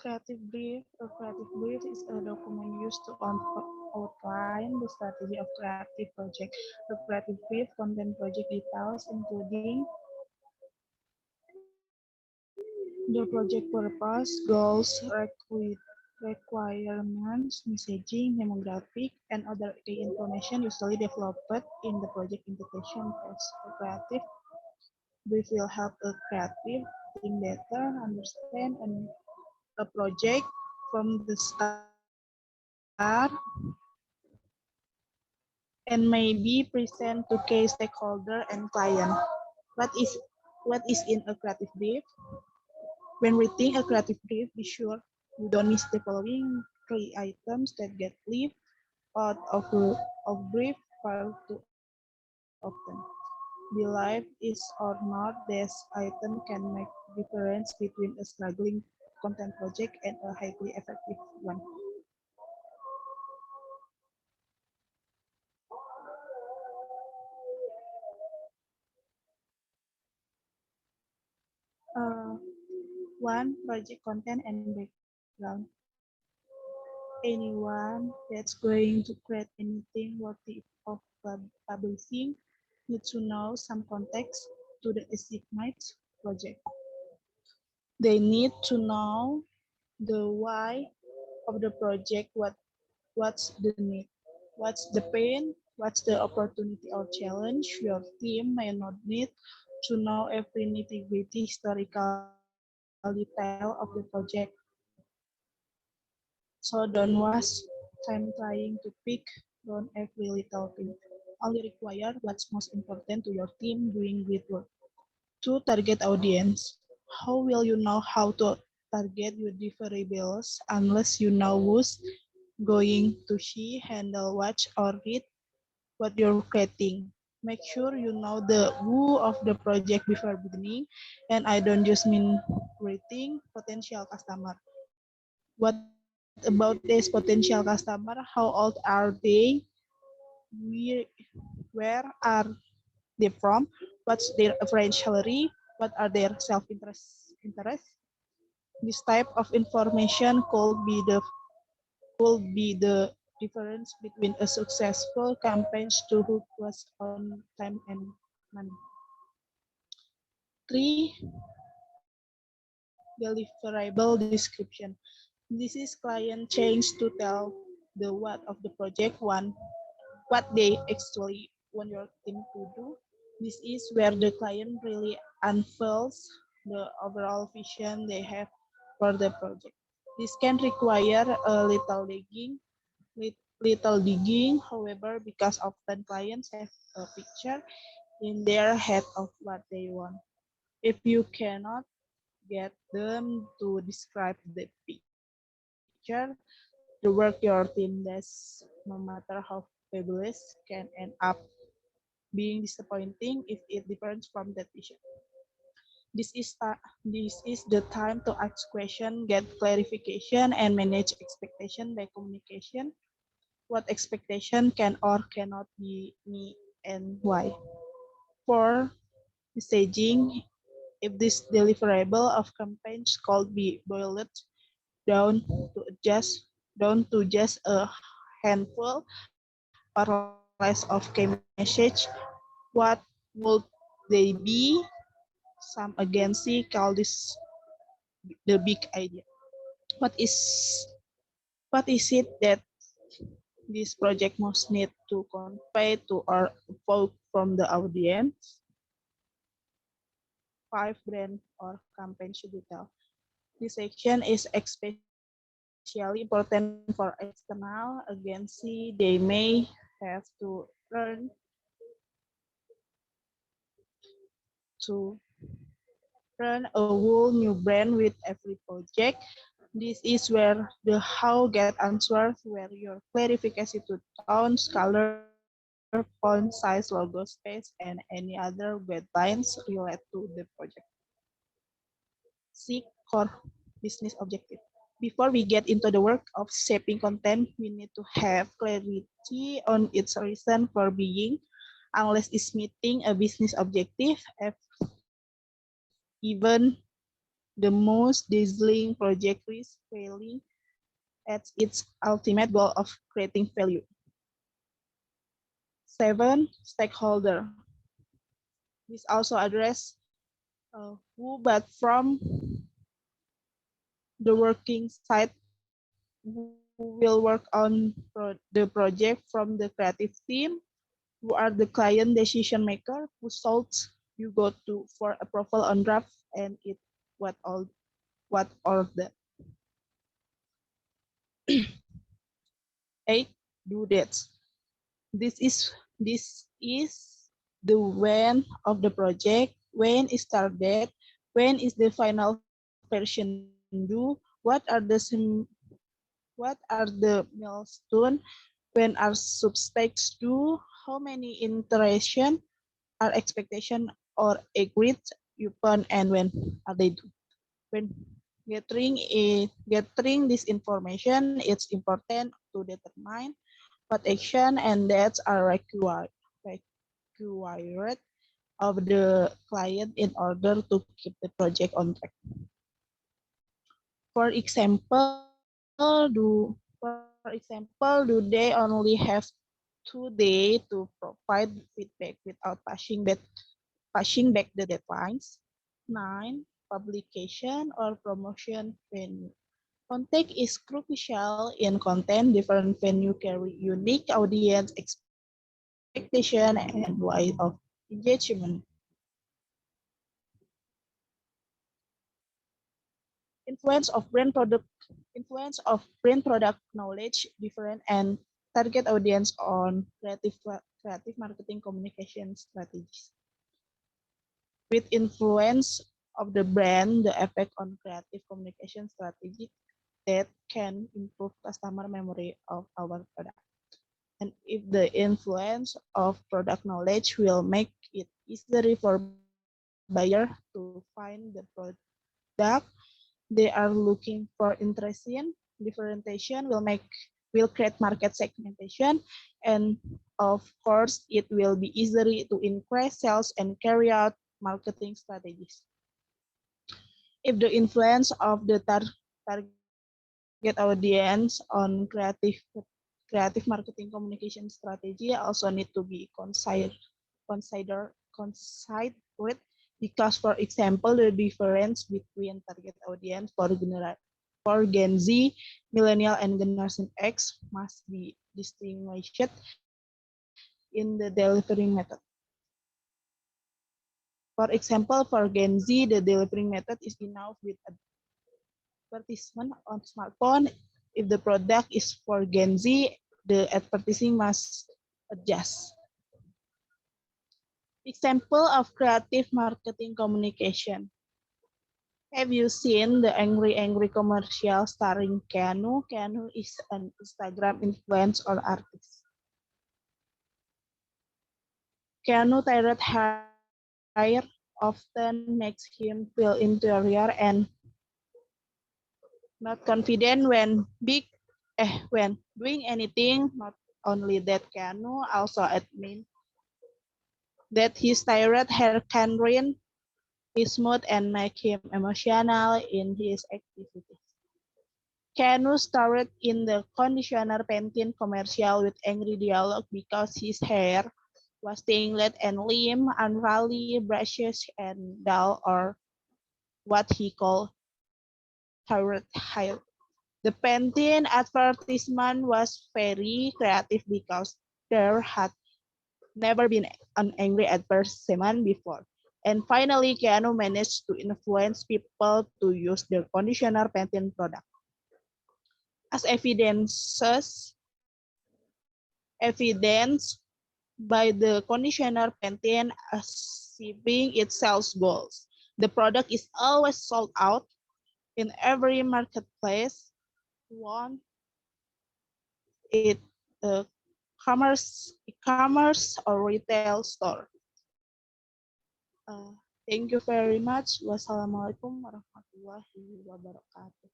Creative brief. A creative brief is a document used to outline the strategy of creative project. A creative brief contains project details, including the project purpose, goals, requirements, messaging, demographic, and other key information usually developed in the project invitation phase. A creative brief will help a creative team better understand a project from the start and maybe present to key stakeholder and client. What is what is in a creative brief? When reading a creative brief, be sure you don't miss the following three items that get left out of brief far too often. Be live is or not, this item can make difference between a struggling content project and a highly effective one. Uh, One, project content and background. Anyone that's going to create anything worthy of publishing needs to know some context to the assigned project. They need to know the why of the project, what's the need, what's the pain, what's the opportunity or challenge. Your team may not need to know every nitty-gritty historical detail of the project. So don't waste time trying to pick on every little thing. Only require what's most important to your team doing great work. To target audience. How will you know how to target your deliverables unless you know who's going to see, handle, watch, or read what you're creating? Make sure you know the who of the project before beginning, and I don't just mean rating potential customer. What about this potential customer? How old are they? Where, where are they from? What's their average salary? What are their self-interest? This type of information could be the difference between a successful campaign to who was on time and money. 3. Deliverable description. This is client change to tell the what of the project, one, what they actually want your team to do. This is where the client really unveils the overall vision they have for the project. This can require a little digging, however, because often clients have a picture in their head of what they want. If you cannot get them to describe the picture, the work your team does, no matter how fabulous, can end up being disappointing if it differs from that vision. This is the time to ask questions, get clarification, and manage expectation by communication. What expectation can or cannot be me and why. 4. Messaging. If this deliverable of campaigns could be boiled down to just a handful or less of key message, what would they be? Some agency call this the big idea. What is what is it that this project must need to convey to or evoke from the audience? 5. Brand or campaign detail. This section is especially important for external agency. They may have to to run a whole new brand with every project. This is where the how get answered, where your clarification to tones, color, font size, logo space, and any other guidelines relate to the project. 6. Core business objective. Before we get into the work of shaping content, we need to have clarity on its reason for being. Unless it's meeting a business objective, even the most dazzling project risks failing at its ultimate goal of creating value. 7. Stakeholder. This also address who, but from the working side, who will work on the project from the creative team, who are the client decision maker, who source you go to for approval on draft, and it what all that. 8. Due dates. This is the when of the project, when is start date, when is the final version due, what are the milestones, when are substakes due, how many iterations are expectation or agreed upon, and when are they due. When getting this information, it's important to determine what action and dates are required of the client in order to keep the project on track. For example, do they only have 2 days to provide feedback without pushing back the deadlines? 9. Publication or promotion venue. Content is crucial in content. Different venue carry unique audience expectation and way of engagement. Influence of brand product knowledge, different and target audience on creative marketing communication strategies. With influence of the brand, the effect on creative communication strategy that can improve customer memory of our product. And if the influence of product knowledge will make it easier for buyer to find the product they are looking for interest in, differentiation will create market segmentation, and of course it will be easier to increase sales and carry out marketing strategies. If the influence of the target audience on creative marketing communication strategy also need to be considered because, for example, the difference between target audience for Gen Z, Millennial, and Generation X must be distinguished in the delivering method. For example, for Gen Z, the delivering method is enough with advertisement on smartphone. If the product is for Gen Z, the advertising must adjust. Example of creative marketing communication. Have you seen the Angry commercial starring Keanu? Keanu is an Instagram influencer or artist. Keanu tired hair often makes him feel inferior and not confident when doing anything. Not only that, Keanu also admits that his tired hair can ruin his mood and make him emotional in his activities. Keanu starred in the conditioner Pantene commercial with angry dialogue because his hair was tangled and limp, unruly, brushes, and dull, or what he called tired hair. The Pantene advertisement was very creative because there had never been an angry advertisement before. And finally, Keanu managed to influence people to use the conditioner Pantene product. As evidence by the conditioner Pantene achieving its sales goals. The product is always sold out in every marketplace. One, it e-commerce or retail store. Thank you very much. Wassalamualaikum warahmatullahi wabarakatuh.